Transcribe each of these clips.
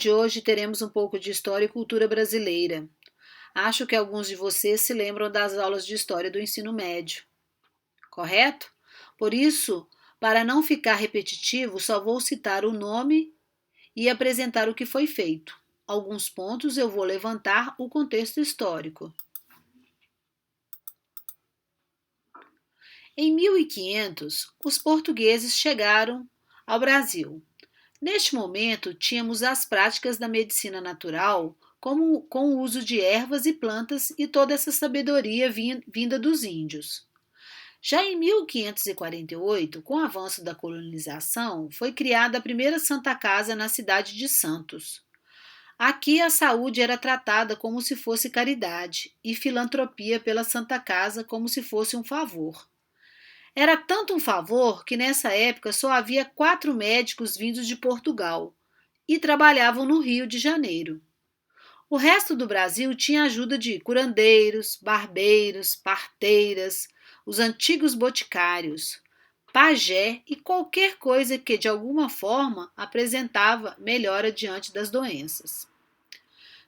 De hoje teremos um pouco de história e cultura brasileira. Acho que alguns de vocês se lembram das aulas de história do ensino médio, correto? Por isso, para não ficar repetitivo, só vou citar o nome e apresentar o que foi feito. Alguns pontos eu vou levantar o contexto histórico. Em 1500, os portugueses chegaram ao Brasil. Neste momento, tínhamos as práticas da medicina natural, como com o uso de ervas e plantas e toda essa sabedoria vinda dos índios. Já em 1548, com o avanço da colonização, foi criada a primeira Santa Casa na cidade de Santos. Aqui a saúde era tratada como se fosse caridade e filantropia pela Santa Casa como se fosse um favor. Era tanto um favor que nessa época só havia 4 médicos vindos de Portugal e trabalhavam no Rio de Janeiro. O resto do Brasil tinha ajuda de curandeiros, barbeiros, parteiras, os antigos boticários, pajé e qualquer coisa que de alguma forma apresentava melhora diante das doenças.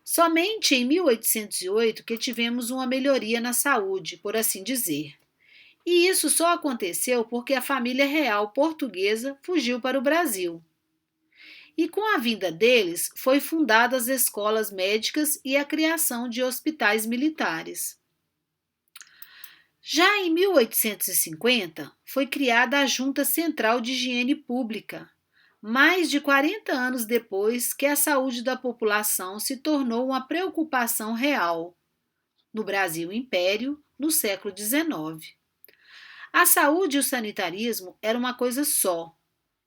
Somente em 1808 que tivemos uma melhoria na saúde, por assim dizer. E isso só aconteceu porque a família real portuguesa fugiu para o Brasil. E com a vinda deles, foi fundadas as escolas médicas e a criação de hospitais militares. Já em 1850, foi criada a Junta Central de Higiene Pública, mais de 40 anos depois que a saúde da população se tornou uma preocupação real no Brasil Império, no século XIX. A saúde e o sanitarismo era uma coisa só,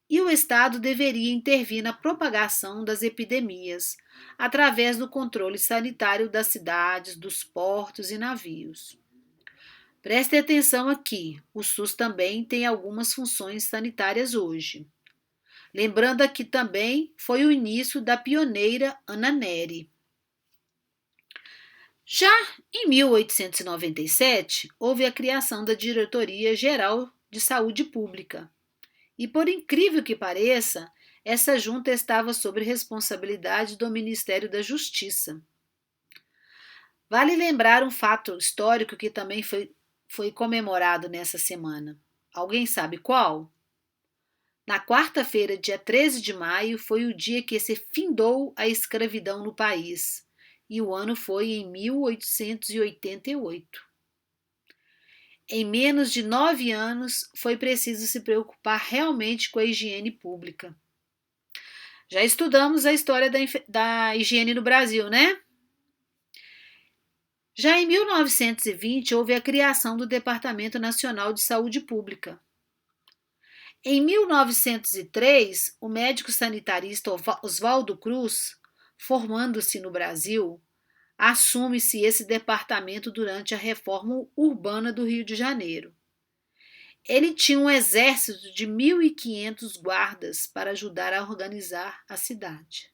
e o Estado deveria intervir na propagação das epidemias, através do controle sanitário das cidades, dos portos e navios. Preste atenção aqui, o SUS também tem algumas funções sanitárias hoje. Lembrando aqui também foi o início da pioneira Ana Nery. Já em 1897, houve a criação da Diretoria Geral de Saúde Pública. E por incrível que pareça, essa junta estava sob responsabilidade do Ministério da Justiça. Vale lembrar um fato histórico que também foi comemorado nessa semana. Alguém sabe qual? Na quarta-feira, dia 13 de maio, foi o dia que se findou a escravidão no país, e o ano foi em 1888. Em menos de 9 anos, foi preciso se preocupar realmente com a higiene pública. Já estudamos a história da higiene no Brasil, né? Já em 1920, houve a criação do Departamento Nacional de Saúde Pública. Em 1903, o médico sanitarista Oswaldo Cruz, formando-se no Brasil, assume-se esse departamento durante a reforma urbana do Rio de Janeiro. Ele tinha um exército de 1.500 guardas para ajudar a organizar a cidade.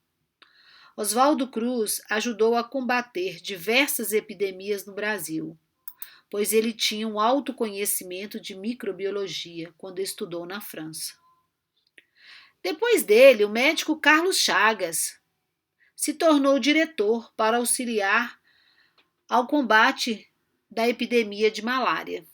Oswaldo Cruz ajudou a combater diversas epidemias no Brasil, pois ele tinha um alto conhecimento de microbiologia quando estudou na França. Depois dele, o médico Carlos Chagas se tornou diretor para auxiliar ao combate da epidemia de malária.